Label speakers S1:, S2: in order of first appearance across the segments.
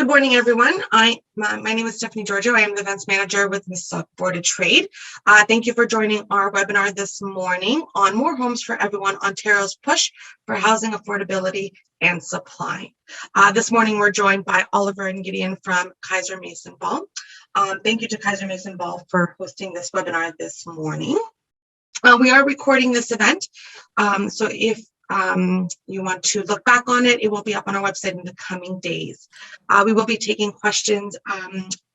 S1: Good morning, everyone. My name is Stephanie Giorgio. I am the events manager with Mississauga Board of Trade. Thank you for joining our webinar this morning on More Homes for Everyone, Ontario's push for housing affordability and supply. This morning, we're joined by Oliver and Gideon from Kaiser Mason Ball. Thank you to Kaiser Mason Ball for hosting this webinar this morning. We are recording this event, so if you want to look back on it, it will be up on our website in the coming days. We will be taking questions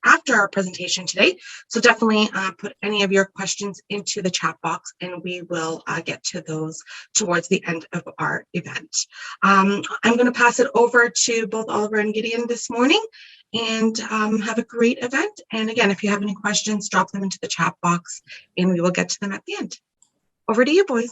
S1: after our presentation today, so definitely put any of your questions into the chat box and we will get to those towards the end of our event. I'm going to pass it over to both Oliver and Gideon this morning and have a great event. And again, if you have any questions, drop them into the chat box and we will get to them at the end. Over to you, boys.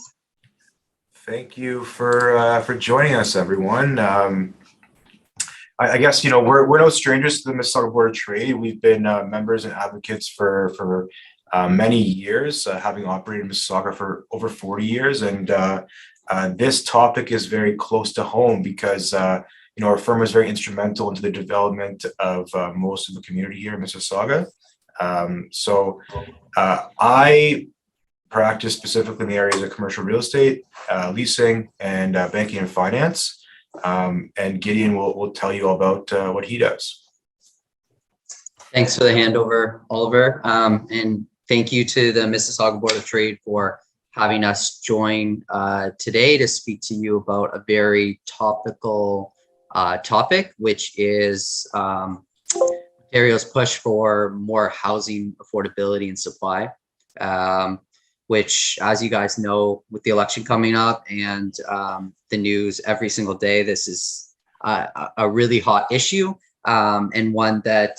S2: Thank you for joining us, everyone. I guess we're no strangers to the Mississauga Board of Trade. We've been members and advocates for many years, having operated in Mississauga for over 40 years, and this topic is very close to home because our firm is very instrumental into the development of most of the community here in Mississauga. I practice specifically in the areas of commercial real estate, leasing, and banking and finance. And Gideon will tell you all about what he does.
S3: Thanks for the handover, Oliver. And thank you to the Mississauga Board of Trade for having us join today to speak to you about a very topical topic, which is Ontario's push for more housing affordability and supply. Which, as you guys know, with the election coming up and the news every single day, this is a really hot issue and one that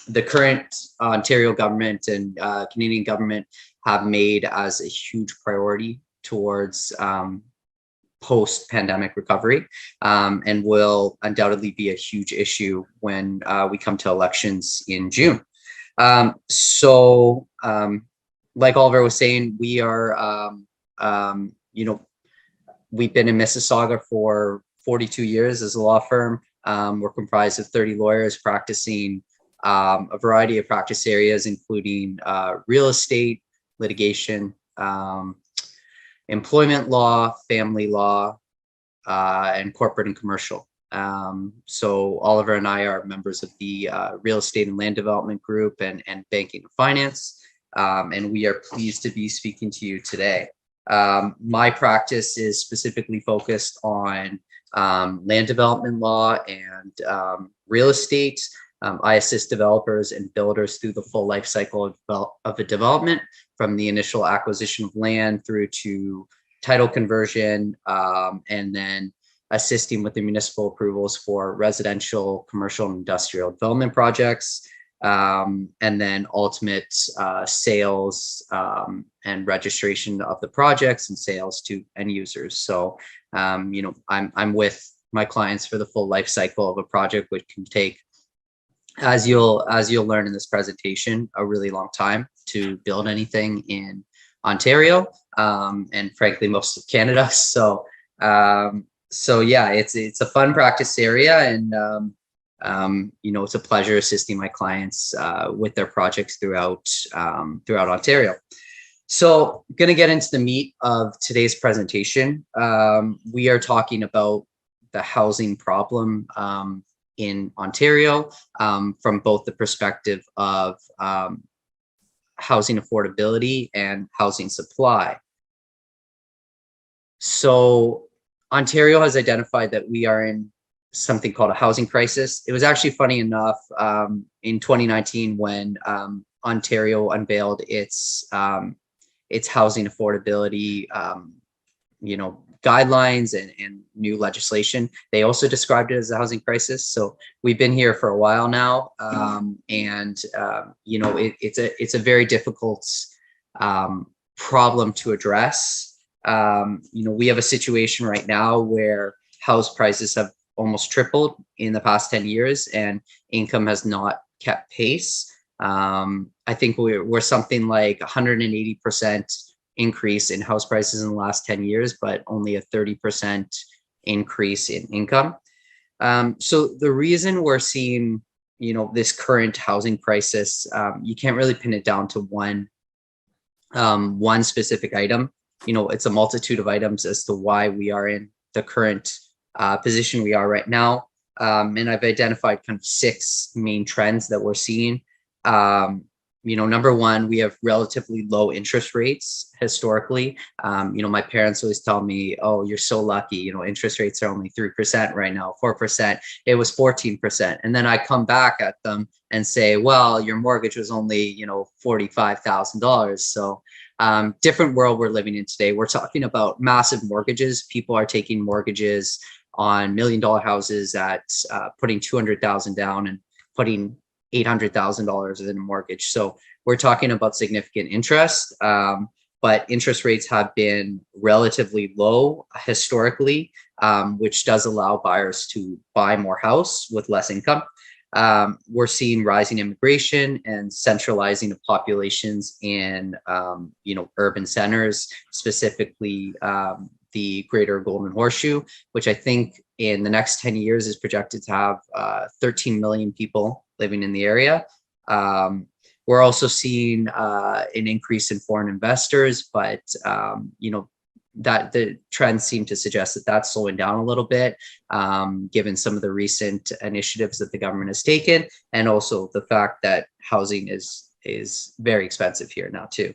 S3: the current Ontario government and Canadian government have made as a huge priority towards post-pandemic recovery and will undoubtedly be a huge issue when we come to elections in June. Like Oliver was saying, we are, we've been in Mississauga for 42 years as a law firm. We're comprised of 30 lawyers practicing a variety of practice areas, including real estate, litigation, employment law, family law, and corporate and commercial. So Oliver and I are members of the real estate and land development group and banking and finance. And we are pleased to be speaking to you today. My practice is specifically focused on land development law and real estate. I assist developers and builders through the full life cycle of a development, from the initial acquisition of land through to title conversion, and then assisting with the municipal approvals for residential, commercial, and industrial development projects. And then ultimate sales and registration of the projects and sales to end users. So, I'm with my clients for the full life cycle of a project, which can take, as you'll learn in this presentation, a really long time to build anything in Ontario, and frankly, most of Canada. So yeah, it's a fun practice area, and it's a pleasure assisting my clients with their projects throughout Ontario. So I'm going to get into the meat of today's presentation. We are talking about the housing problem in Ontario from both the perspective of housing affordability and housing supply. So Ontario has identified that we are in something called a housing crisis. It was actually funny enough in 2019 when Ontario unveiled its housing affordability, guidelines and new legislation. They also described it as a housing crisis. So we've been here for a while now, it's a very difficult problem to address. We have a situation right now where house prices have almost tripled in the past 10 years and income has not kept pace. I think we're something like 180% increase in house prices in the last 10 years, but only a 30% increase in income. So the reason we're seeing, this current housing crisis, you can't really pin it down to one specific item. It's a multitude of items as to why we are in the current position we are right now. And I've identified kind of 6 main trends that we're seeing. Number one, we have relatively low interest rates historically. My parents always tell me, "Oh, you're so lucky. Interest rates are only 3% right now, 4%. It was 14%." And then I come back at them and say, "Well, your mortgage was only, $45,000." So different world we're living in today. We're talking about massive mortgages. People are taking mortgages on $1 million houses at putting 200,000 down and putting $800,000 in a mortgage. So we're talking about significant interest, but interest rates have been relatively low historically, which does allow buyers to buy more house with less income. We're seeing rising immigration and centralizing of populations in, urban centers, specifically the Greater Golden Horseshoe, which I think in the next 10 years is projected to have 13 million people living in the area. We're also seeing an increase in foreign investors, but that the trends seem to suggest that that's slowing down a little bit, given some of the recent initiatives that the government has taken, and also the fact that housing is very expensive here now too.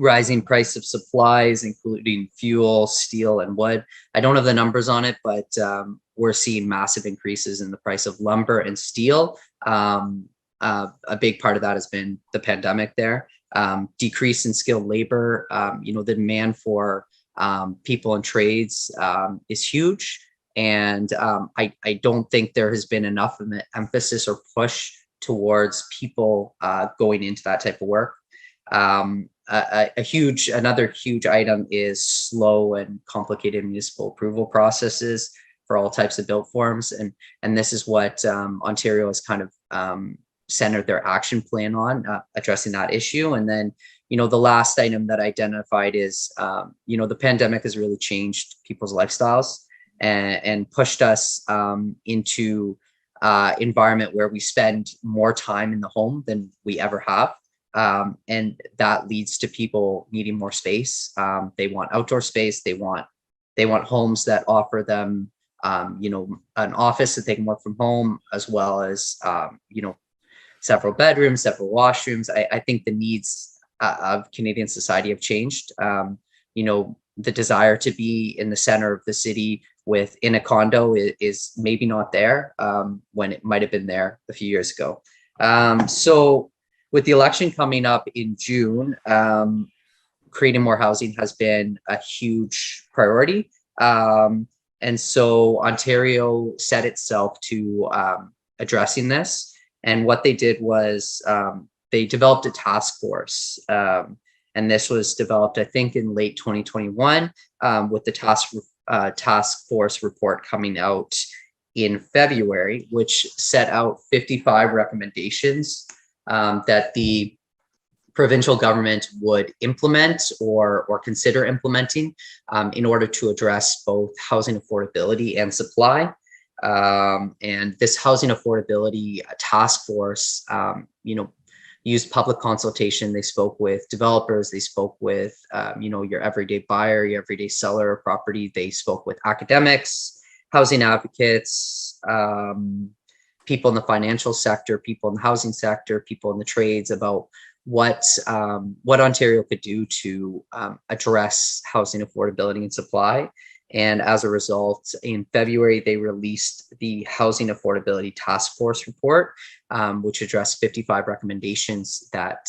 S3: Rising price of supplies, including fuel, steel, and wood. I don't have the numbers on it, but we're seeing massive increases in the price of lumber and steel. A big part of that has been the pandemic there. Decrease in skilled labor. The demand for people in trades is huge. And I don't think there has been enough of an emphasis or push towards people going into that type of work. Another huge item is slow and complicated municipal approval processes for all types of built forms, and this is what Ontario has kind of centered their action plan on, addressing that issue. And then, the last item that I identified is, the pandemic has really changed people's lifestyles and pushed us into environment where we spend more time in the home than we ever have. And that leads to people needing more space. They want outdoor space. They want homes that offer them, an office that they can work from home, as well as, several bedrooms, several washrooms. I think the needs of Canadian society have changed. The desire to be in the center of the city within a condo is maybe not there when it might have been there a few years ago. So with the election coming up in June, creating more housing has been a huge priority. And so Ontario set itself to addressing this. And what they did was they developed a task force. And this was developed, I think, in late 2021, with the task force report coming out in February, which set out 55 recommendations that the provincial government would implement or consider implementing in order to address both housing affordability and supply. And this housing affordability task force, used public consultation. They spoke with developers. They spoke with, your everyday buyer, your everyday seller of property. They spoke with academics, housing advocates, people in the financial sector, people in the housing sector, people in the trades about what Ontario could do to address housing affordability and supply. And as a result, in February, they released the Housing Affordability Task Force report, which addressed 55 recommendations that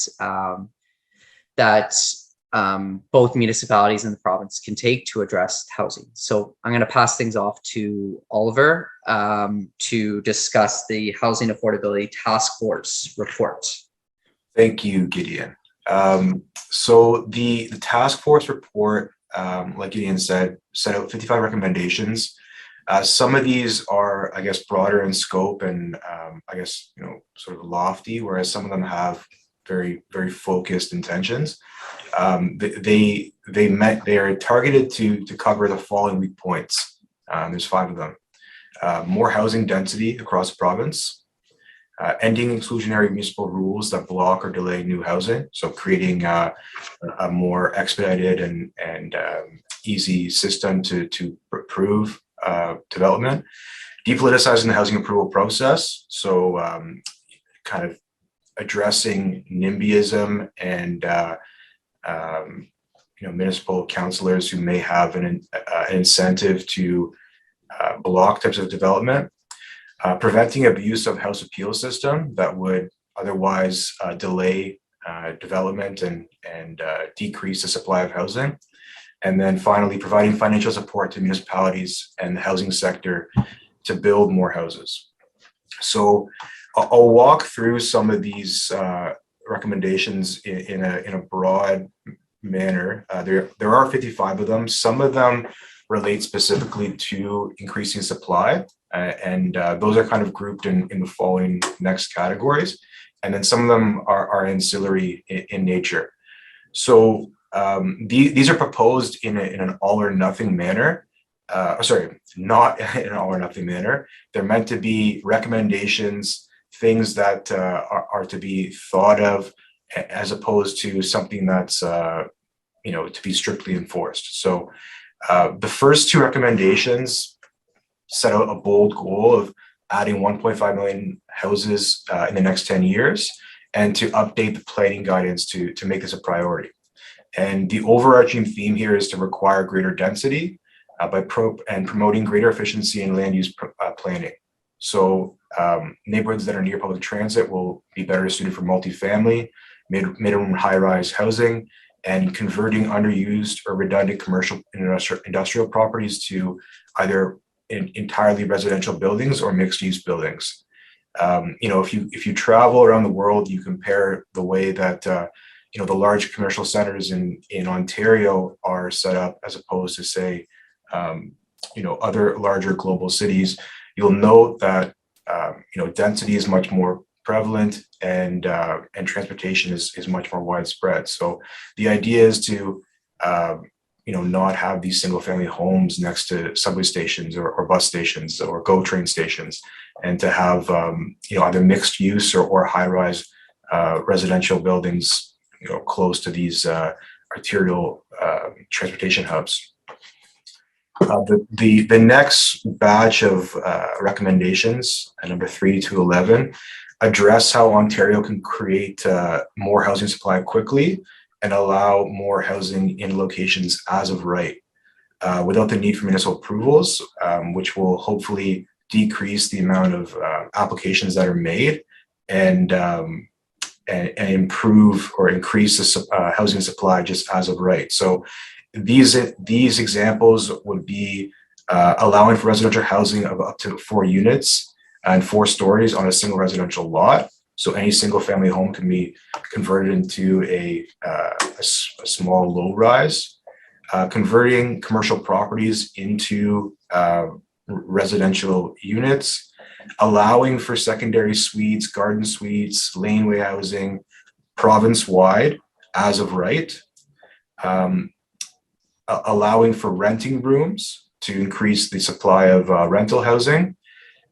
S3: both municipalities and the province can take to address housing. So I'm going to pass things off to Oliver to discuss the Housing Affordability Task Force report.
S2: Thank you, Gideon. So the task force report, like Gideon said, set out 55 recommendations. Some of these are, I guess, broader in scope and sort of lofty, whereas some of them have very, very focused intentions. They are targeted to cover the following weak points. There's 5 of them. more housing density across the province, ending exclusionary municipal rules that block or delay new housing, so creating a more expedited and easy system to approve development, depoliticizing the housing approval process, so kind of addressing NIMBYism and municipal councillors who may have an incentive to block types of development, preventing abuse of house appeal system that would otherwise delay development and decrease the supply of housing. And then finally, providing financial support to municipalities and the housing sector to build more houses. So I'll walk through some of these recommendations in a broad manner. There are 55 of them. Some of them relate specifically to increasing supply, and those are kind of grouped in the following next categories. And then some of them are ancillary in nature. So these are proposed in an all or nothing manner. Not in an all or nothing manner. They're meant to be recommendations, things that are to be thought of, as opposed to something that's to be strictly enforced. So the first two recommendations set out a bold goal of adding 1.5 million houses in the next 10 years, and to update the planning guidance to make this a priority. And the overarching theme here is to require greater density by promoting greater efficiency in land use planning. So neighborhoods that are near public transit will be better suited for multifamily, minimum high-rise housing, and converting underused or redundant commercial and industrial properties to either entirely residential buildings or mixed-use buildings. If you travel around the world, you compare the way that the large commercial centers in Ontario are set up as opposed to, say, other larger global cities, you'll note that density is much more prevalent and transportation is much more widespread. So the idea is to not have these single family homes next to subway stations or bus stations or GO train stations, and to have either mixed use or high rise residential buildings close to these arterial transportation hubs. The next batch of recommendations, number 3 to 11, address how Ontario can create more housing supply quickly and allow more housing in locations as of right, without the need for municipal approvals, which will hopefully decrease the amount of applications that are made and improve or increase the housing supply just as of right. So these examples would be allowing for residential housing of up to 4 units and 4 stories on a single residential lot. So any single family home can be converted into a small low rise, converting commercial properties into residential units, allowing for secondary suites, garden suites, laneway housing, province-wide as of right, allowing for renting rooms to increase the supply of rental housing,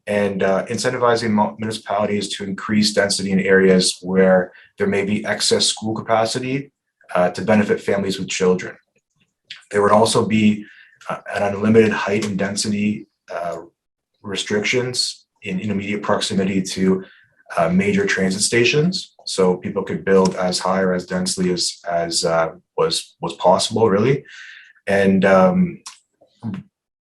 S2: and incentivizing municipalities to increase density in areas where there may be excess school capacity to benefit families with children. There would also be an unlimited height and density restrictions in immediate proximity to major transit stations, so people could build as high or as densely as was possible, really, and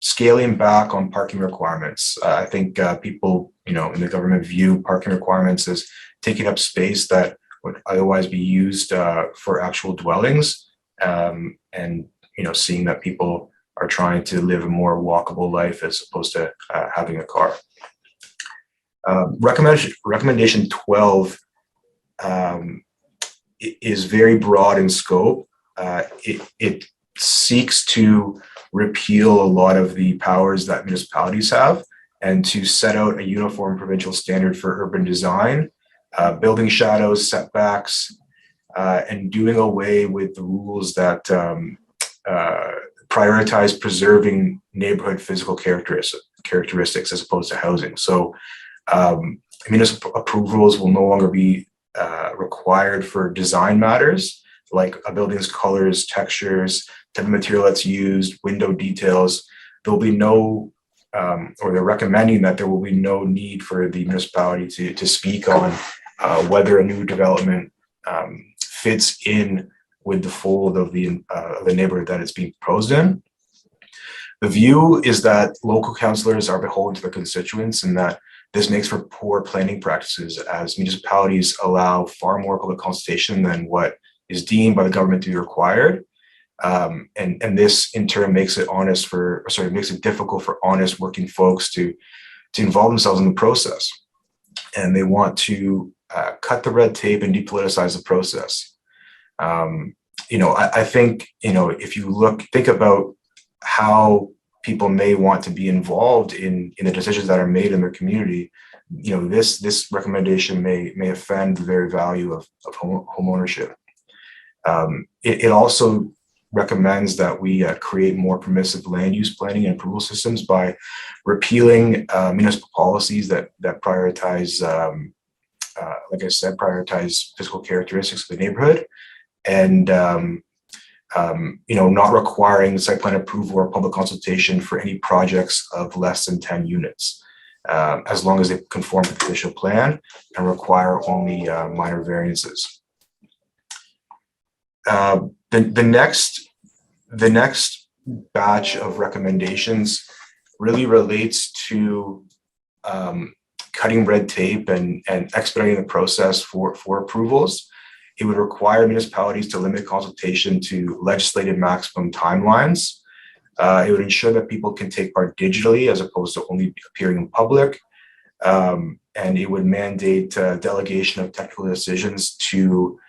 S2: scaling back on parking requirements. I think people, in the government view parking requirements as taking up space that would otherwise be used for actual dwellings, and seeing that people are trying to live a more walkable life as opposed to having a car. Recommendation 12 is very broad in scope. It seeks to repeal a lot of the powers that municipalities have and to set out a uniform provincial standard for urban design, building shadows, setbacks, and doing away with the rules that prioritize preserving neighborhood physical characteristics. characteristics as opposed to housing. So municipal approvals will no longer be required for design matters like a building's colors, textures, type of material that's used, window details. There'll be no, or they're recommending that there will be no need for the municipality to speak on whether a new development fits in with the fold of the neighborhood that it's being proposed in. The view is that local councillors are beholden to their constituents and that this makes for poor planning practices as municipalities allow far more public consultation than what is deemed by the government to be required. And this in turn makes it makes it difficult for honest working folks to involve themselves in the process. And they want to cut the red tape and depoliticize the process. I think, if you think about how people may want to be involved in the decisions that are made in their community, this recommendation may offend the very value of home ownership. It also recommends that we create more permissive land use planning and approval systems by repealing municipal policies that prioritize, like I said, prioritize physical characteristics of the neighborhood, and not requiring site plan approval or public consultation for any projects of less than 10 units, as long as they conform to the official plan and require only minor variances. The next batch of recommendations really relates to cutting red tape and expediting the process for approvals. It would require municipalities to limit consultation to legislative maximum timelines. It would ensure that people can take part digitally as opposed to only appearing in public. And it would mandate delegation of technical decisions to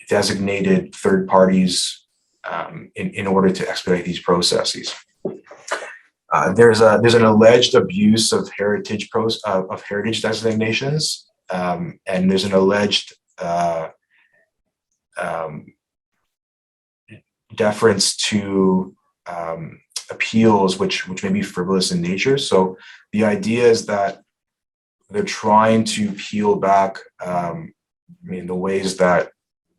S2: designated third parties in order to expedite these processes. There's an alleged abuse of heritage designations, and there's an alleged deference to appeals which may be frivolous in nature. So the idea is that they're trying to peel back the ways that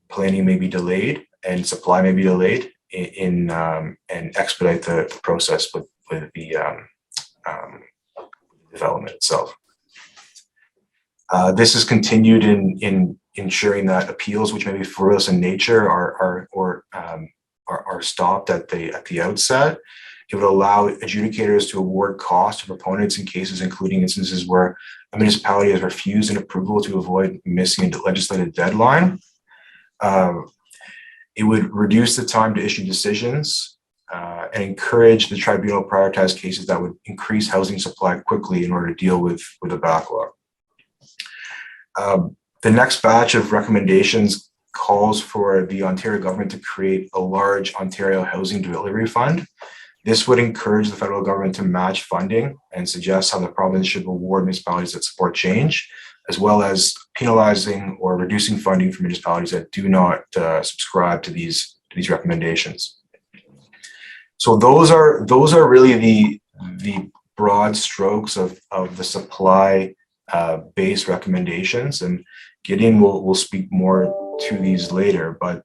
S2: planning may be delayed and supply may be delayed and expedite the process with the development itself. This is continued in ensuring that appeals which may be frivolous in nature are stopped at the outset. It would allow adjudicators to award costs to proponents in cases including instances where a municipality has refused an approval to avoid missing a legislative deadline. It would reduce the time to issue decisions and encourage the tribunal to prioritize cases that would increase housing supply quickly in order to deal with the backlog. The next batch of recommendations calls for the Ontario government to create a large Ontario Housing Delivery Fund. This would encourage the federal government to match funding and suggest how the province should reward municipalities that support change, as well as penalizing or reducing funding for municipalities that do not subscribe to these recommendations. So those are really the broad strokes of the supply based recommendations, and Gideon will speak more to these later. But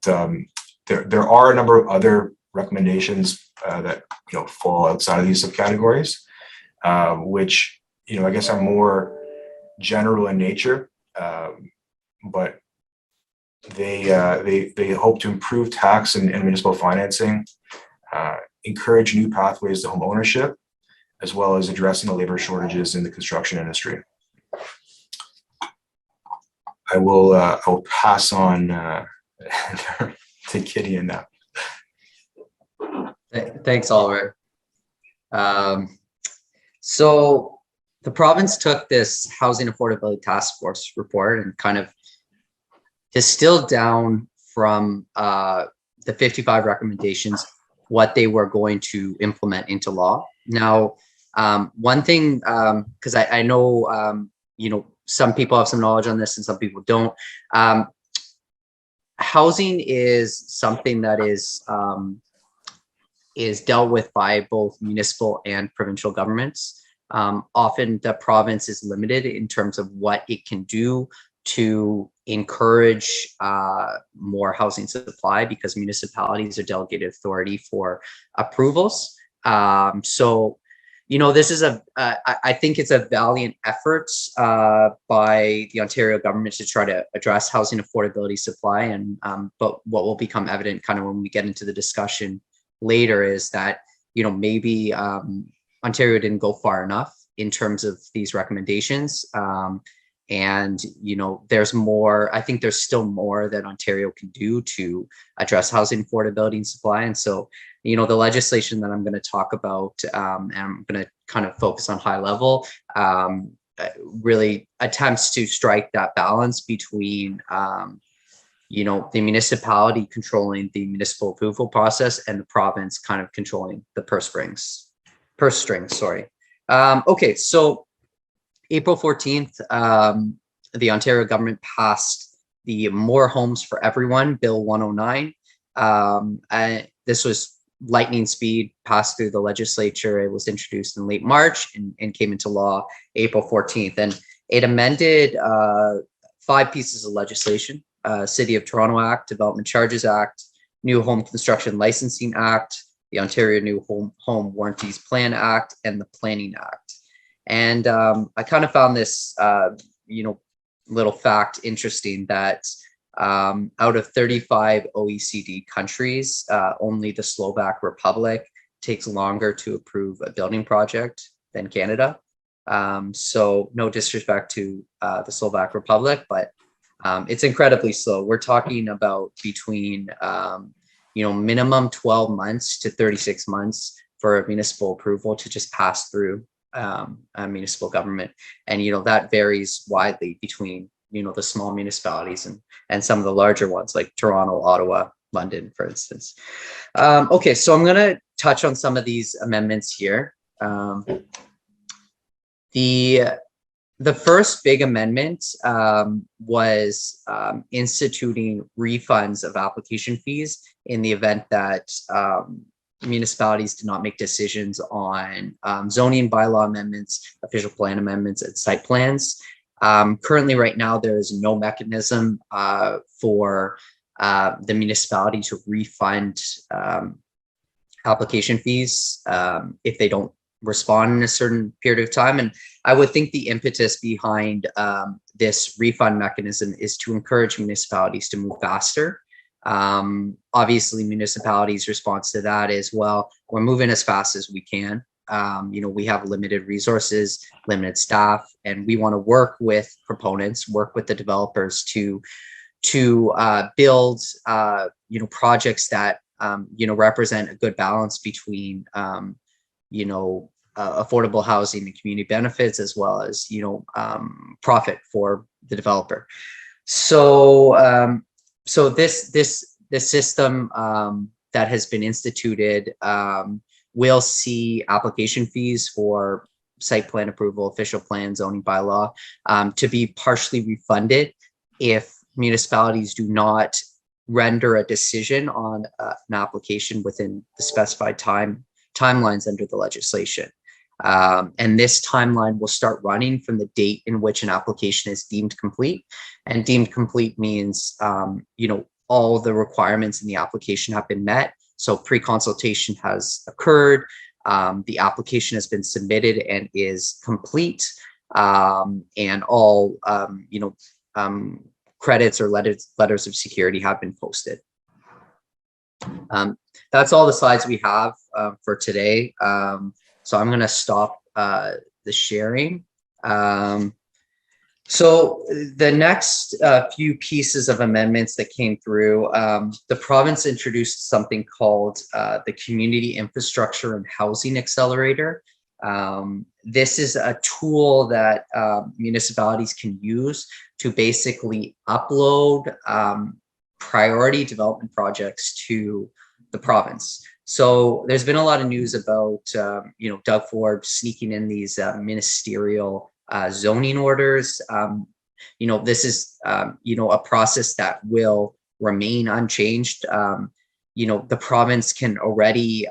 S2: there are a number of other recommendations that fall outside of these subcategories, which I guess are more general in nature, but they hope to improve tax and municipal financing, encourage new pathways to home ownership, as well as addressing the labor shortages in the construction industry. I will pass on to Gideon now.
S3: Thanks, Oliver. So the province took this Housing Affordability Task Force report and kind of distilled down from the 55 recommendations what they were going to implement into law. Now, one thing, because I know, some people have some knowledge on this and some people don't. Housing is something that is is dealt with by both municipal and provincial governments. Often the province is limited in terms of what it can do to encourage more housing supply because municipalities are delegated authority for approvals. So, this is I think it's a valiant effort by the Ontario government to try to address housing affordability supply. And but what will become evident kind of when we get into the discussion later is that, maybe Ontario didn't go far enough in terms of these recommendations. And, there's more, I think there's still more that Ontario can do to address housing affordability and supply. And so, the legislation that I'm going to talk about, and I'm going to kind of focus on high level, really attempts to strike that balance between, the municipality controlling the municipal approval process and the province kind of controlling the purse strings, sorry. Okay, so April 14th, the Ontario government passed the More Homes for Everyone Bill 109. This was lightning speed, passed through the legislature. It was introduced in late March and came into law April 14th. And it amended 5 pieces of legislation: City of Toronto Act, Development Charges Act, New Home Construction Licensing Act, the Ontario New Home Warranties Plan Act, and the Planning Act. And I kind of found this, little fact interesting that out of 35 OECD countries, only the Slovak Republic takes longer to approve a building project than Canada. So no disrespect to the Slovak Republic, but it's incredibly slow. We're talking about between, minimum 12 months to 36 months for a municipal approval to just pass through a municipal government. And, that varies widely between, the small municipalities and some of the larger ones like Toronto, Ottawa, London, for instance. Okay, so I'm going to touch on some of these amendments here. The first big amendment was instituting refunds of application fees in the event that municipalities do not make decisions on zoning bylaw amendments, official plan amendments, and site plans. Currently, right now, there is no mechanism for the municipality to refund application fees if they don't respond in a certain period of time. And I would think the impetus behind this refund mechanism is to encourage municipalities to move faster. Obviously, municipalities' response to that is, well, we're moving as fast as we can. We have limited resources, limited staff, and we want to work with proponents, work with the developers to build, projects that, represent a good balance between, affordable housing and community benefits, as well as, profit for the developer. So, this system that has been instituted will see application fees for site plan approval, official plan, zoning bylaw to be partially refunded if municipalities do not render a decision on an application within the specified timelines under the legislation. And this timeline will start running from the date in which an application is deemed complete. And deemed complete means, all the requirements in the application have been met. So pre-consultation has occurred. The application has been submitted and is complete. And all, credits or letters of security have been posted. That's all the slides we have for today. So I'm going to stop the sharing. So the next few pieces of amendments that came through, the province introduced something called the Community Infrastructure and Housing Accelerator. This is a tool that municipalities can use to basically upload priority development projects to the province. So there's been a lot of news about, Doug Ford sneaking in these ministerial zoning orders. This is, a process that will remain unchanged. the province can already,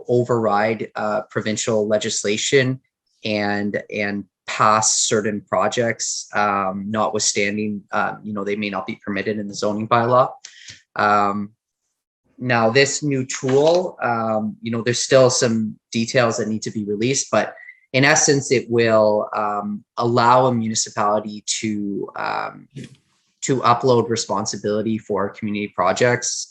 S3: override provincial legislation and pass certain projects, notwithstanding, they may not be permitted in the zoning bylaw. Now, this new tool, there's still some details that need to be released, but in essence, it will allow a municipality to upload responsibility for community projects,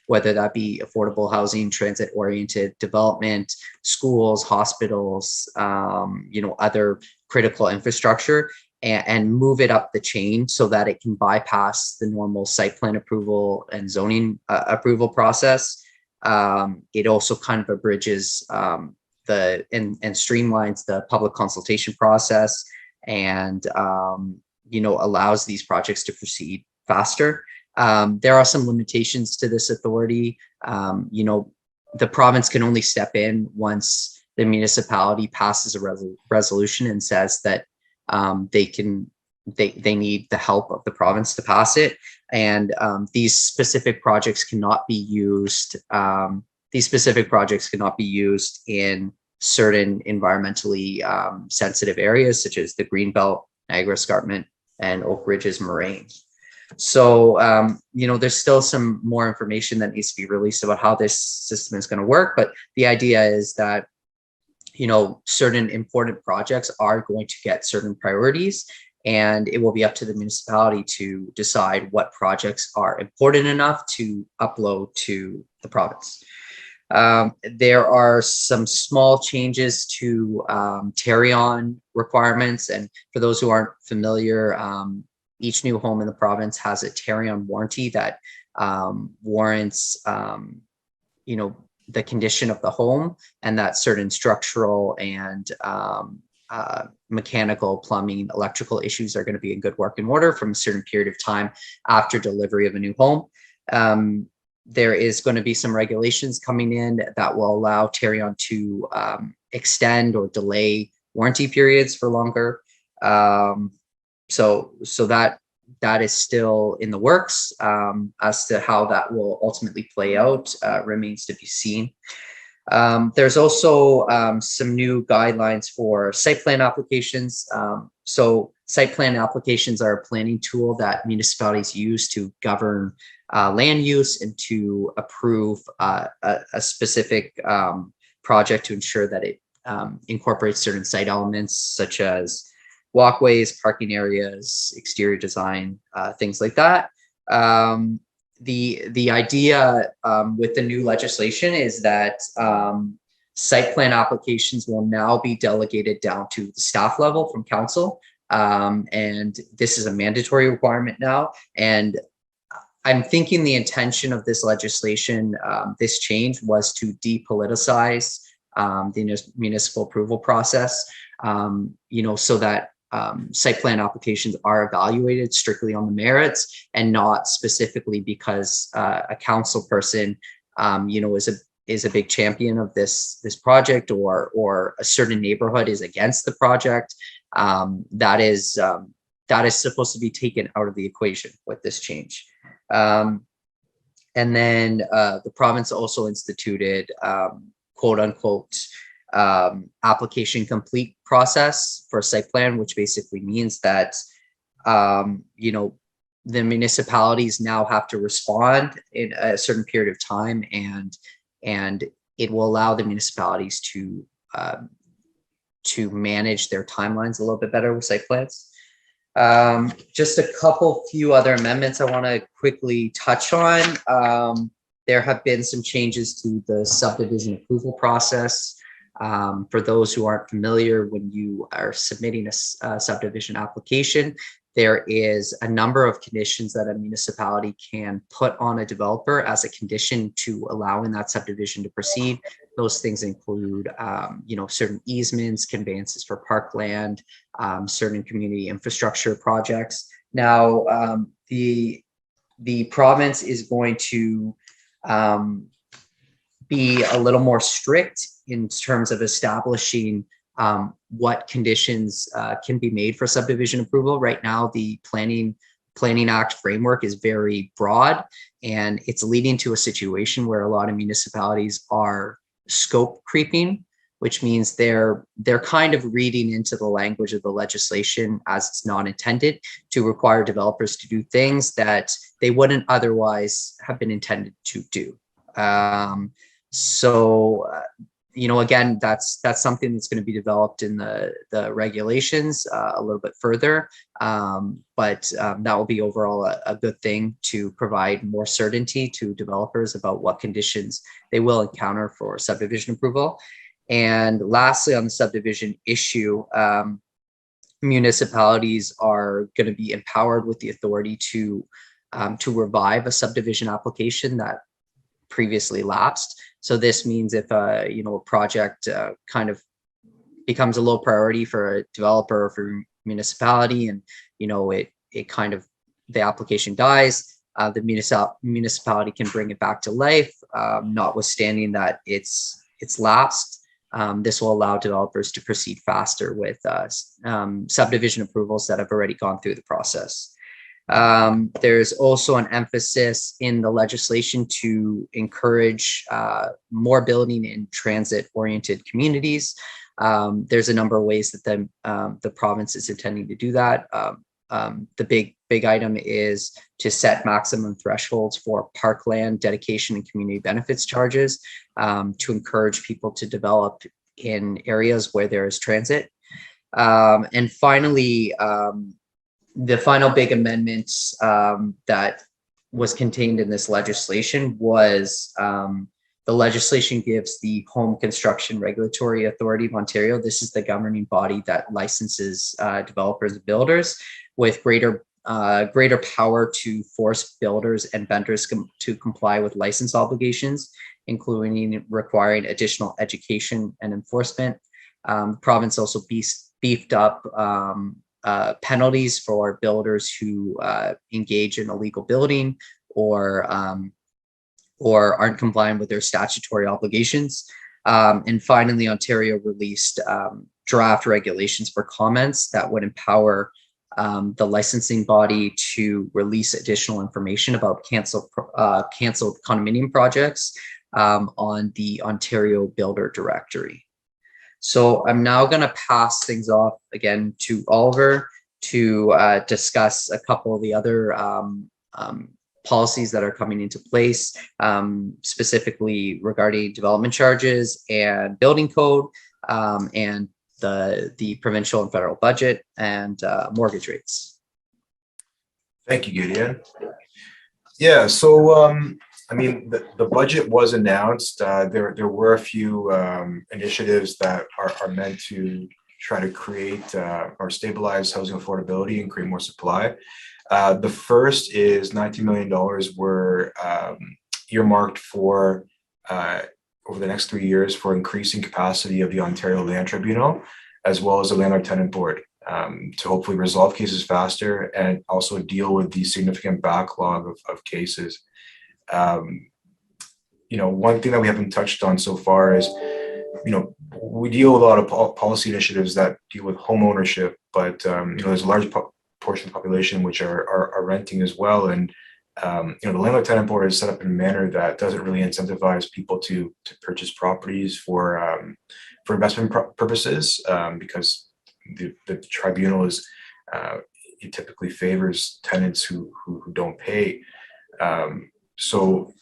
S3: whether that be affordable housing, transit-oriented development, schools, hospitals, other critical infrastructure, and move it up the chain so that it can bypass the normal site plan approval and zoning approval process. It also kind of abridges and streamlines the public consultation process, and allows these projects to proceed faster. There are some limitations to this authority. The province can only step in once the municipality passes a resolution and says that they need the help of the province to pass it. And these specific projects cannot be used. These specific projects cannot be used in certain environmentally sensitive areas, such as the Greenbelt, Niagara Escarpment, and Oak Ridges Moraine. So, there's still some more information that needs to be released about how this system is going to work. But the idea is that, certain important projects are going to get certain priorities, and it will be up to the municipality to decide what projects are important enough to upload to the province. There are some small changes to Tarion requirements. And for those who aren't familiar, each new home in the province has a Tarion warranty that warrants, the condition of the home, and that certain structural and mechanical, plumbing, electrical issues are going to be in good working order from a certain period of time after delivery of a new home. There is going to be some regulations coming in that will allow Tarion to extend or delay warranty periods for longer. So that is still in the works. As to how that will ultimately play out remains to be seen. There's also some new guidelines for site plan applications. So site plan applications are a planning tool that municipalities use to govern land use and to approve a specific project to ensure that it incorporates certain site elements such as walkways, parking areas, exterior design, things like that. The idea with the new legislation is that site plan applications will now be delegated down to the staff level from council. And this is a mandatory requirement now. And I'm thinking the intention of this legislation, this change, was to depoliticize the municipal approval process, so that site plan applications are evaluated strictly on the merits and not specifically because a council person, is a big champion of this project, or a certain neighborhood is against the project. That is supposed to be taken out of the equation with this change. And then the province also instituted quote unquote application complete process for site plan, which basically means that the municipalities now have to respond in a certain period of time, and it will allow the municipalities to manage their timelines a little bit better with site plans. Just a few other amendments I want to quickly touch on. There have been some changes to the subdivision approval process. For those who aren't familiar, when you are submitting a subdivision application, there is a number of conditions that a municipality can put on a developer as a condition to allowing that subdivision to proceed. Those things include, certain easements, conveyances for parkland, certain community infrastructure projects. Now, the province is going to be a little more strict in terms of establishing what conditions can be made for subdivision approval. Right now, the planning Planning Act framework is very broad, and it's leading to a situation where a lot of municipalities are scope creeping, which means they're kind of reading into the language of the legislation as it's not intended to require developers to do things that they wouldn't otherwise have been intended to do. Again, that's something that's going to be developed in the regulations a little bit further. But that will be overall a good thing to provide more certainty to developers about what conditions they will encounter for subdivision approval. And lastly, on the subdivision issue, municipalities are going to be empowered with the authority to revive a subdivision application that previously lapsed. So this means if a project kind of becomes a low priority for a developer or for municipality, and it kind of, the application dies, the municipality can bring it back to life, notwithstanding that it's lapsed. This will allow developers to proceed faster with subdivision approvals that have already gone through the process. There's also an emphasis in the legislation to encourage more building in transit-oriented communities. There's a number of ways that the province is intending to do that. The big item is to set maximum thresholds for parkland dedication and community benefits charges to encourage people to develop in areas where there is transit. And finally, the final big amendment that was contained in this legislation was the legislation gives the Home Construction Regulatory Authority of Ontario, this is the governing body that licenses developers and builders, with greater power to force builders and vendors to comply with license obligations, including requiring additional education and enforcement. The province also beefed up penalties for builders who engage in illegal building or aren't compliant with their statutory obligations. And finally, Ontario released draft regulations for comments that would empower the licensing body to release additional information about canceled condominium projects on the Ontario Builder Directory. So I'm now going to pass things off again to Oliver to discuss a couple of the other policies that are coming into place, specifically regarding development charges and building code, and the provincial and federal budget and mortgage rates.
S2: Thank you, Gideon. Yeah, so I mean, the budget was announced. There were a few initiatives that are meant to try to create or stabilize housing affordability and create more supply. The first is $19 million were earmarked for over the next 3 years for increasing capacity of the Ontario Land Tribunal, as well as the Landlord Tenant Board, to hopefully resolve cases faster and also deal with the significant backlog of cases. One thing that we haven't touched on so far is, we deal with a lot of policy initiatives that deal with home ownership, but there's a large portion of the population which are renting as well, and the Landlord Tenant Board is set up in a manner that doesn't really incentivize people to purchase properties for investment purposes, because the tribunal it typically favors tenants who don't pay. So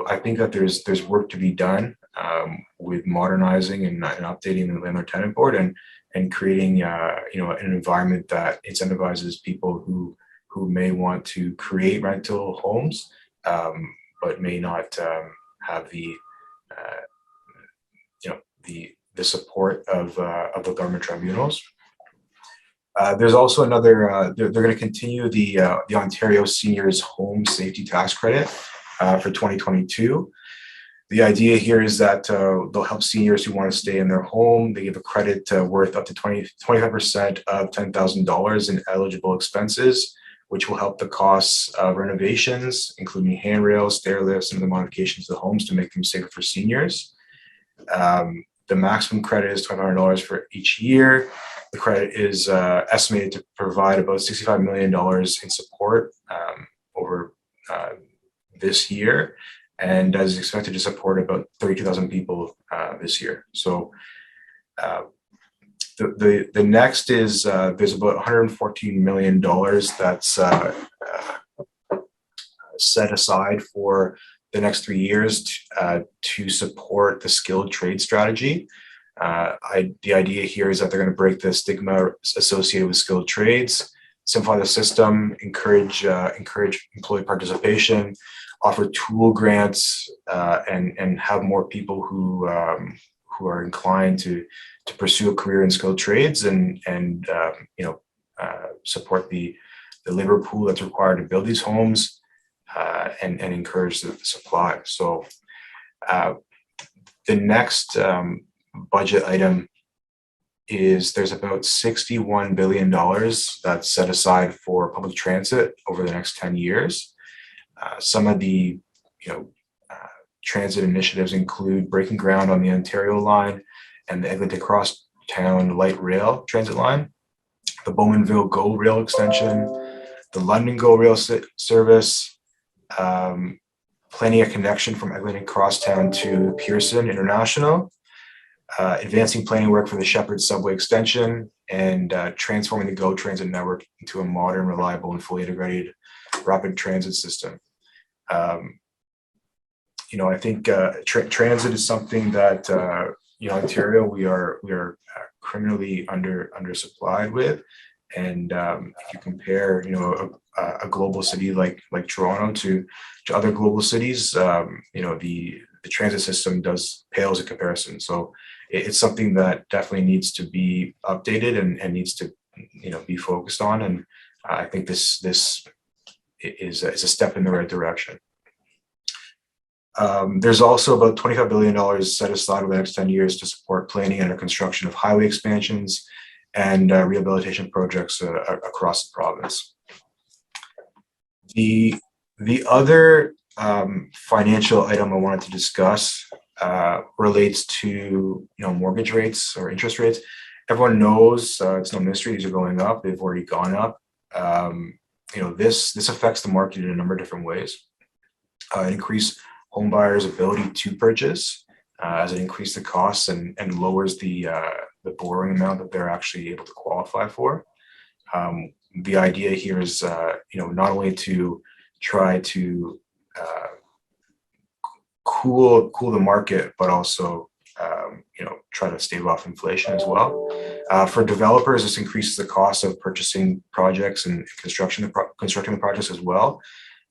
S2: I think that there's work to be done with modernizing and updating the Landlord Tenant Board and creating an environment that incentivizes people who may want to create rental homes, but may not have the support of the government tribunals. There's also another. They're going to continue the Ontario Seniors Home Safety Tax Credit for 2022. The idea here is that they'll help seniors who want to stay in their home. They give a credit worth up to 25% of $10,000 in eligible expenses, which will help the costs of renovations, including handrails, stair lifts, and other modifications to the homes to make them safer for seniors. The maximum credit is $2,500 for each year. The credit is estimated to provide about $65 million in support over this year, and is expected to support about 32,000 people this year. So the next is there's about $114 million that's set aside for the next 3 years to support the skilled trade strategy. The idea here is that they're going to break the stigma associated with skilled trades, simplify the system, encourage employee participation, offer tool grants, and have more people who are inclined to pursue a career in skilled trades, and support the labor pool that's required to build these homes, and encourage the supply. So the next budget item is there's about $61 billion that's set aside for public transit over the next 10 years. Some of the transit initiatives include breaking ground on the Ontario line and the Eglinton Crosstown light rail transit line, the Bowmanville GO rail extension, the London GO rail service, planning a connection from Eglinton Crosstown to Pearson International, advancing planning work for the Shepherd subway extension, and transforming the GO transit network into a modern, reliable, and fully integrated rapid transit system. I think transit is something that Ontario we are criminally undersupplied with, and if you compare a global city like Toronto to other global cities, the transit system pales in comparison. So it's something that definitely needs to be updated and needs to be focused on, and I think this is a step in the right direction. There's also about $25 billion set aside over the next 10 years to support planning and construction of highway expansions and rehabilitation projects across the province. The other financial item I wanted to discuss relates to mortgage rates or interest rates. Everyone knows it's no mystery, these are going up. They've already gone up. This affects the market in a number of different ways. Increase home buyers' ability to purchase, as it increases the costs and lowers the borrowing amount that they're actually able to qualify for. The idea here is, not only to try to cool the market, but also try to stave off inflation as well. For developers, this increases the cost of purchasing projects and constructing the projects as well.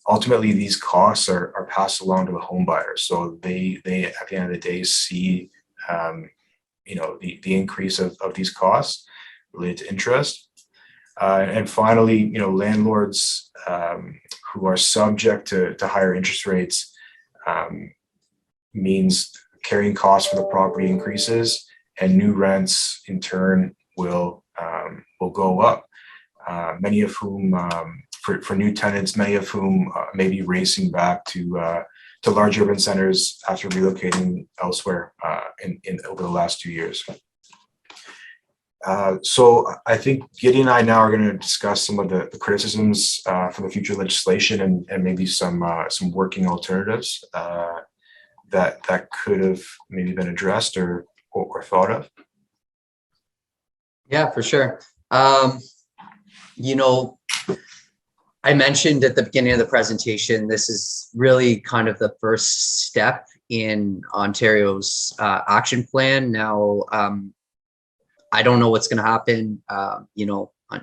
S2: Ultimately, these costs are passed along to the home buyers, so they at the end of the day see the increase of these costs related to interest. And finally, landlords who are subject to higher interest rates means carrying costs for the property increases, and new rents in turn will go up. Many of whom, for new tenants, many of whom may be racing back to large urban centers after relocating elsewhere over the last 2 years. So I think Gideon and I now are going to discuss some of the criticisms for the future legislation and maybe some working alternatives that could have maybe been addressed or thought of.
S3: Yeah, for sure. I mentioned at the beginning of the presentation, this is really kind of the first step in Ontario's action plan. Now, I don't know what's going to happen.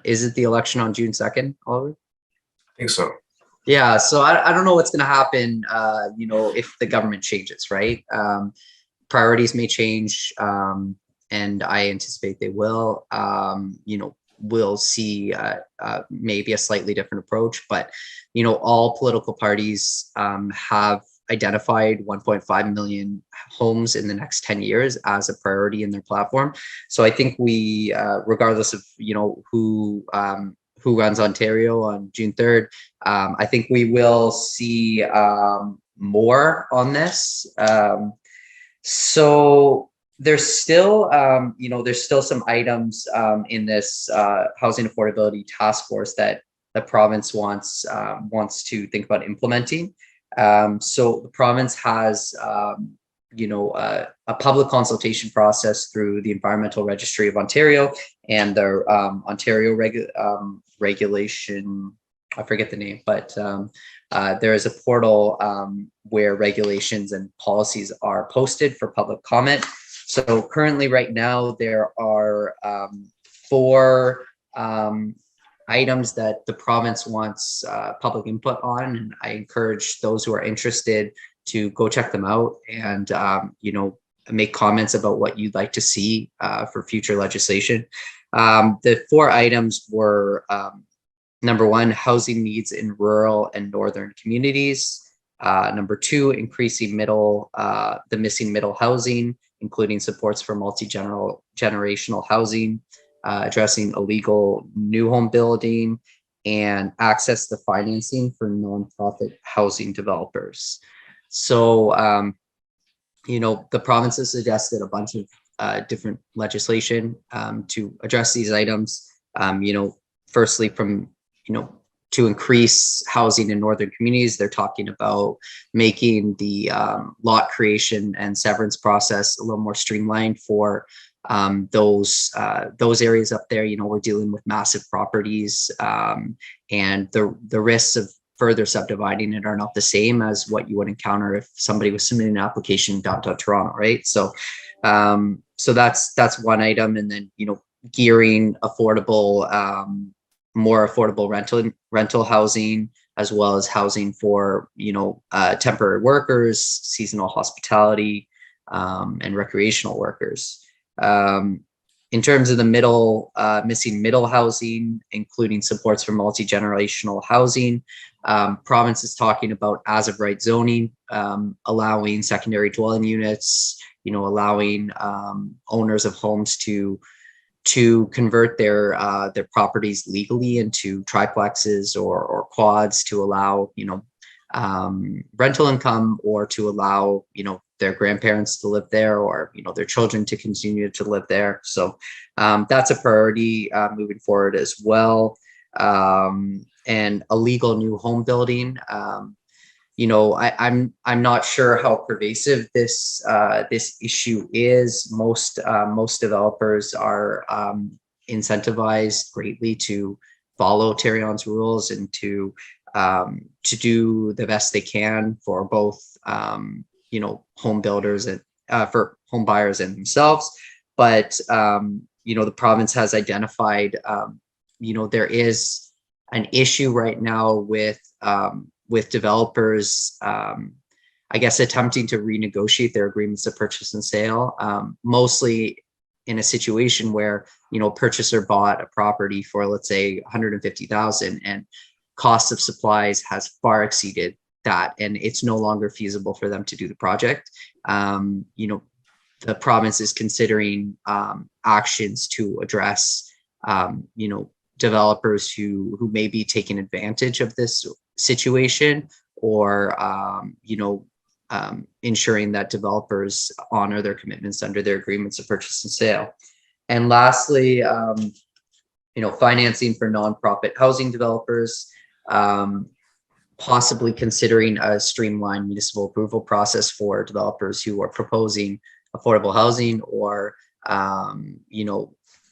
S3: Is it the election on June 2nd, Oliver?
S2: I think so.
S3: Yeah, so I don't know what's going to happen, if the government changes, right? Priorities may change, and I anticipate they will. We'll see maybe a slightly different approach, but all political parties have identified 1.5 million homes in the next 10 years as a priority in their platform. So I think we, regardless of who runs Ontario on June 3rd, I think we will see more on this. So there's still, there's still some items in this housing affordability task force that the province wants to think about implementing. So the province has, a public consultation process through the Environmental Registry of Ontario and their Ontario regulation. I forget the name, but there is a portal where regulations and policies are posted for public comment. So currently, right now, there are 4 items that the province wants public input on, and I encourage those who are interested to go check them out and make comments about what you'd like to see for future legislation. The 4 items were number 1, housing needs in rural and northern communities. Number 2, increasing the missing middle housing, including supports for multi-generational housing, addressing illegal new home building, and access to financing for nonprofit housing developers. So, the province has suggested a bunch of different legislation to address these items. Firstly, to increase housing in northern communities, they're talking about making the lot creation and severance process a little more streamlined for those areas up there. We're dealing with massive properties, and the risks of further subdividing it are not the same as what you would encounter if somebody was submitting an application in downtown Toronto, right? So, so that's one item, and then gearing more affordable rental housing, as well as housing for temporary workers, seasonal hospitality, and recreational workers. In terms of the missing middle housing, including supports for multi-generational housing, province is talking about as of right zoning, allowing secondary dwelling units, allowing owners of homes to convert their properties legally into triplexes or quads to allow rental income, or to allow their grandparents to live there, or their children to continue to live there. So that's a priority moving forward as well. And illegal new home building. I'm not sure how pervasive this issue is. Most developers are incentivized greatly to follow Terrion's rules and to do the best they can for both home builders and for home buyers and themselves. But the province has identified there is an issue right now with developers, I guess, attempting to renegotiate their agreements of purchase and sale, mostly in a situation where, purchaser bought a property for, let's say, $150,000, and cost of supplies has far exceeded that, and it's no longer feasible for them to do the project. The province is considering actions to address, developers who may be taking advantage of this situation, or ensuring that developers honor their commitments under their agreements of purchase and sale. And lastly, financing for nonprofit housing developers, possibly considering a streamlined municipal approval process for developers who are proposing affordable housing, or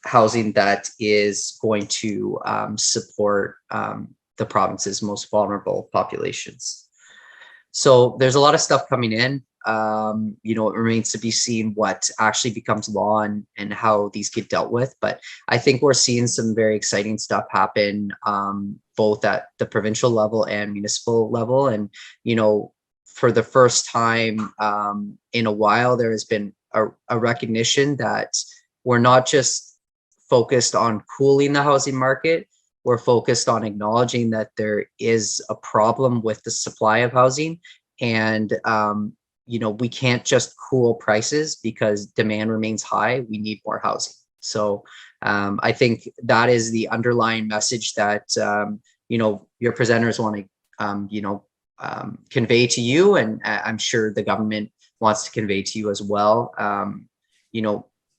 S3: housing that is going to support the province's most vulnerable populations. So there's a lot of stuff coming in. It remains to be seen what actually becomes law and how these get dealt with. But I think we're seeing some very exciting stuff happen, both at the provincial level and municipal level. And, for the first time in a while, there has been a recognition that we're not just focused on cooling the housing market. We're focused on acknowledging that there is a problem with the supply of housing, and we can't just cool prices because demand remains high. We need more housing. So I think that is the underlying message that your presenters want to convey to you, and I'm sure the government wants to convey to you as well.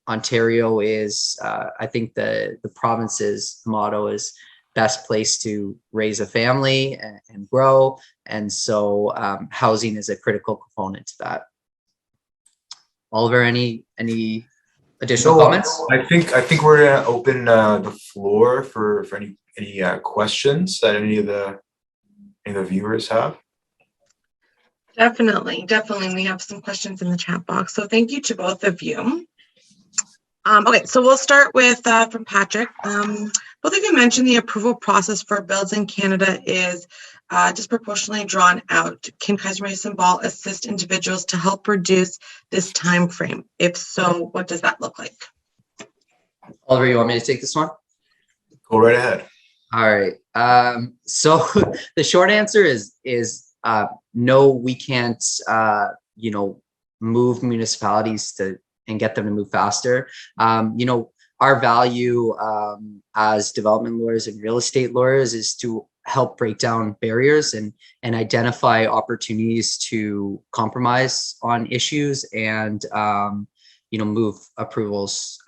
S3: Ontario is, I think the province's motto is best place to raise a family and grow. And so housing is a critical component to that. Oliver, any additional comments?
S2: I think we're gonna open the floor for any questions that any of the viewers have.
S1: Definitely. We have some questions in the chat box. So thank you to both of you. Okay, so we'll start with from Patrick. Both of you mentioned the approval process for builds in Canada is disproportionately drawn out. Can Kaiser Mason Ball assist individuals to help reduce this time frame? If so, what does that look like?
S3: Oliver, you want me to take this one?
S2: Go right ahead.
S3: All right. So the short answer is no, we can't, move municipalities and get them to move faster. Our value as development lawyers and real estate lawyers is to help break down barriers and identify opportunities to compromise on issues and, move approvals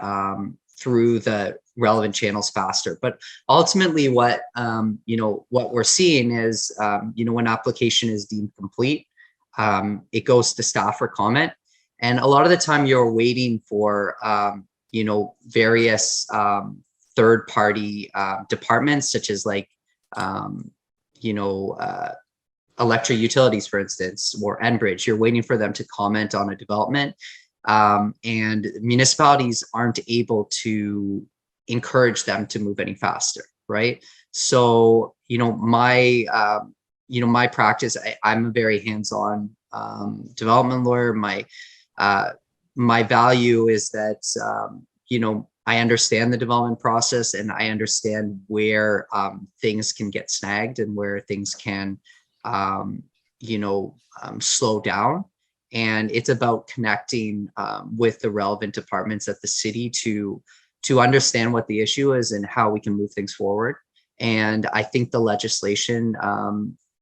S3: through the relevant channels faster. But ultimately what we're seeing is, when application is deemed complete, it goes to staff for comment. And a lot of the time you're waiting for, various third-party departments, such as like, electric utilities, for instance, or Enbridge. You're waiting for them to comment on a development. And municipalities aren't able to encourage them to move any faster, right? So, my practice, I'm a very hands-on development lawyer. My value is that, I understand the development process and I understand where things can get snagged and where things can, slow down. And it's about connecting with the relevant departments at the city to understand what the issue is and how we can move things forward. And I think the legislation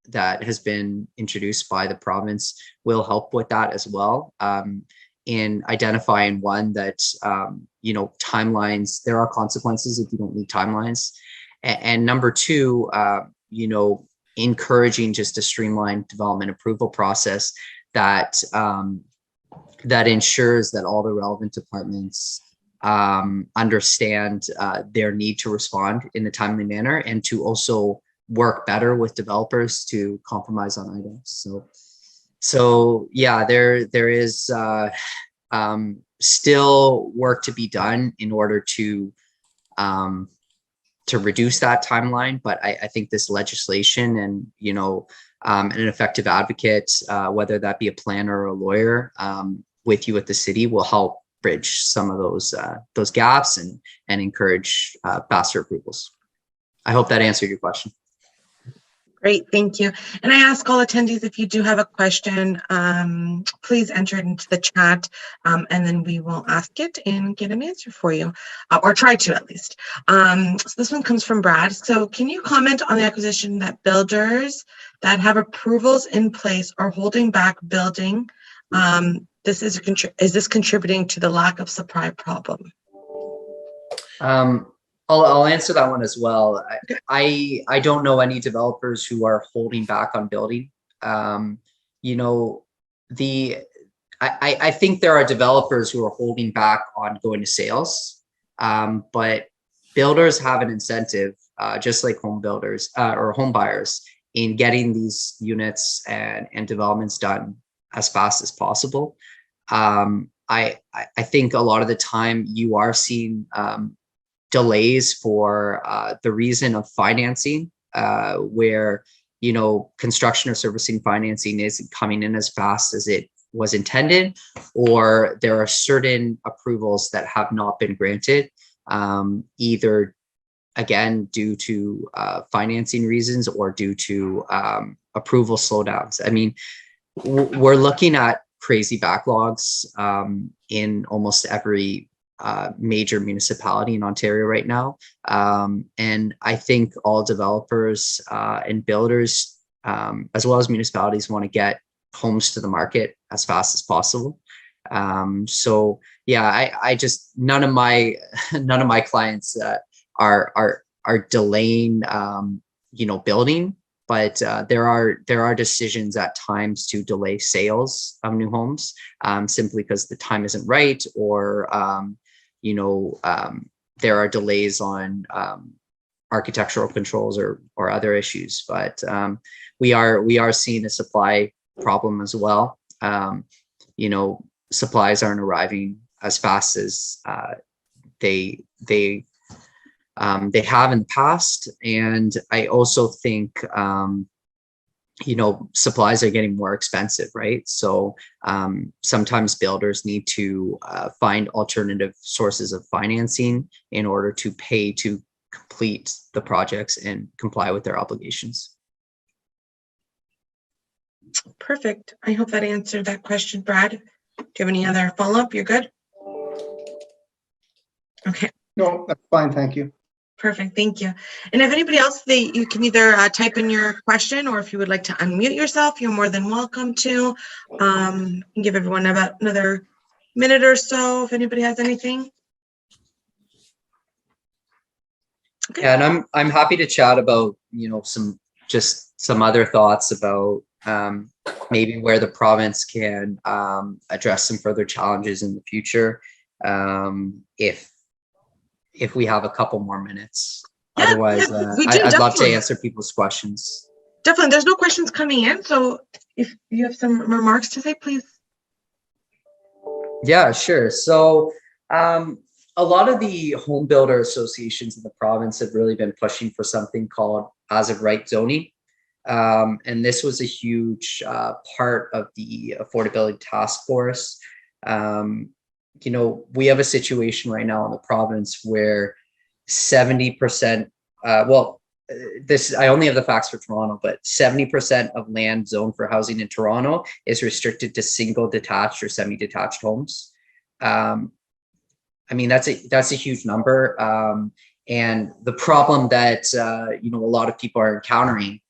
S3: that has been introduced by the province will help with that as well, in identifying one that, timelines, there are consequences if you don't meet timelines. And number two, encouraging just a streamlined development approval process that ensures that all the relevant departments understand their need to respond in a timely manner and to also work better with developers to compromise on items. So yeah, there is still work to be done in order to reduce that timeline. But I think this legislation and, an effective advocate, whether that be a planner or a lawyer with you at the city, will help bridge some of those gaps and encourage faster approvals. I hope that answered your question.
S1: Great, thank you. And I ask all attendees, if you do have a question, please enter it into the chat, and then we will ask it and get an answer for you, or try to at least. So this one comes from Brad. So can you comment on the acquisition that builders that have approvals in place are holding back building? Is this contributing to the lack of supply problem?
S3: I'll answer that one as well. I don't know any developers who are holding back on building. I think there are developers who are holding back on going to sales, but builders have an incentive, just like home builders or home buyers, in getting these units and developments done as fast as possible. I think a lot of the time you are seeing delays for the reason of financing, where construction or servicing financing isn't coming in as fast as it was intended, or there are certain approvals that have not been granted, either again due to financing reasons or due to approval slowdowns. I mean, we're looking at crazy backlogs in almost every major municipality in Ontario right now. And I think all developers and builders, as well as municipalities, want to get homes to the market as fast as possible. So yeah, I just none of my clients are delaying building, but there are decisions at times to delay sales of new homes simply because the time isn't right, or there are delays on architectural controls or other issues. But we are seeing a supply problem as well. Supplies aren't arriving as fast as they have in the past. And I also think supplies are getting more expensive, right? So sometimes builders need to find alternative sources of financing in order to pay to complete the projects and comply with their obligations.
S1: Perfect. I hope that answered that question, Brad. Do you have any other follow-up? You're good? Okay.
S4: No, that's fine. Thank you.
S1: Perfect. Thank you. And if anybody else, you can either type in your question, or if you would like to unmute yourself, you're more than welcome to. Give everyone about another minute or so if anybody has anything. Okay.
S3: Yeah, and I'm happy to chat about some other thoughts about maybe where the province can address some further challenges in the future, if we have a couple more minutes.
S1: Yeah,
S3: Otherwise, I'd love to answer people's questions.
S1: Definitely. There's no questions coming in, so if you have some remarks to say, please.
S3: Yeah, sure. So a lot of the home builder associations in the province have really been pushing for something called as of right zoning. And this was a huge part of the affordability task force. We have a situation right now in the province where 70%, I only have the facts for Toronto, but 70% of land zoned for housing in Toronto is restricted to single detached or semi-detached homes. That's a huge number. And the problem that, a lot of people are encountering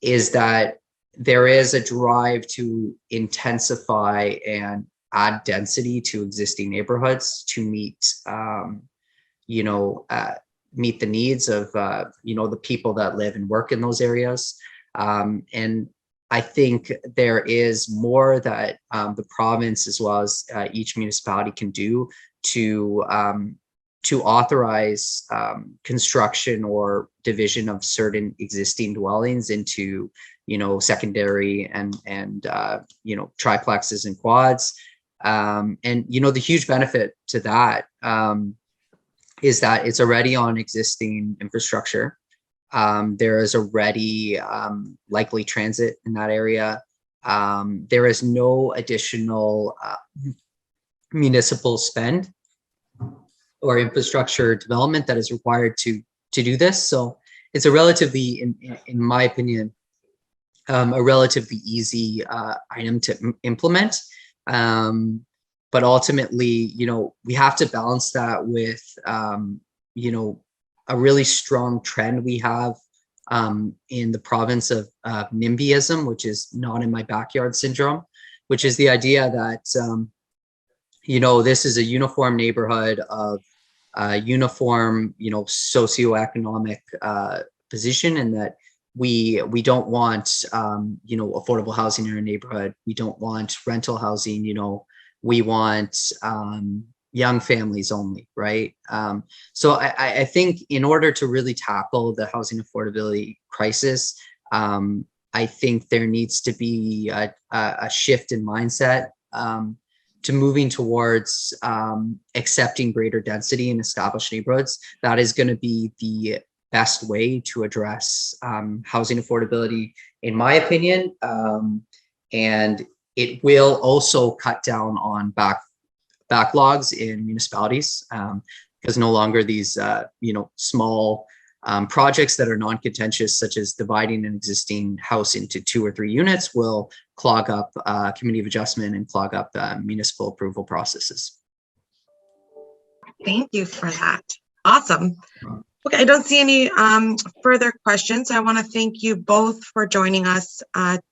S3: is that there is a drive to intensify and add density to existing neighborhoods to meet the needs of the people that live and work in those areas. And I think there is more that the province, as well as each municipality, can do to authorize construction or division of certain existing dwellings into secondary and triplexes and quads. And the huge benefit to that is that it's already on existing infrastructure. There is already likely transit in that area. There is no additional municipal spend or infrastructure development that is required to do this. So it's a relatively, in my opinion, a relatively easy item to implement. But ultimately, we have to balance that with, a really strong trend we have in the province of NIMBYism, which is not in my backyard syndrome, which is the idea that, this is a uniform neighborhood of uniform, socioeconomic position, and that we don't want, affordable housing in our neighborhood. We don't want rental housing, we want young families only, right? So I think in order to really tackle the housing affordability crisis, I think there needs to be a shift in mindset to moving towards accepting greater density in established neighborhoods. That is going to be the best way to address housing affordability, in my opinion. And it will also cut down on backlogs in municipalities, because no longer these small projects that are non-contentious, such as dividing an existing house into 2 or 3 units, will clog up committee of adjustment and clog up municipal approval processes.
S1: Thank you for that. Awesome. Okay, I don't see any further questions. I want to thank you both for joining us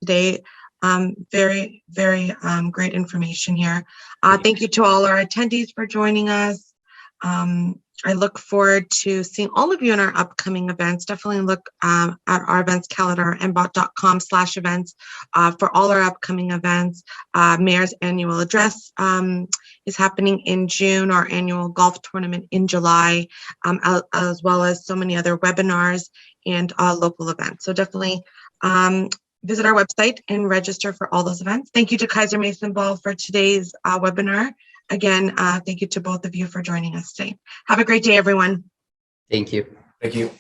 S1: today. Very, very great information here. Thank you to all our attendees for joining us. I look forward to seeing all of you in our upcoming events. Definitely look at our events calendar, mbot.com/events, for all our upcoming events. Mayor's annual address is happening in June, our annual golf tournament in July, as well as so many other webinars and local events. So definitely visit our website and register for all those events. Thank you to Kaiser Mason Ball for today's webinar. Again, thank you to both of you for joining us today. Have a great day, everyone.
S3: Thank you.
S2: Thank you.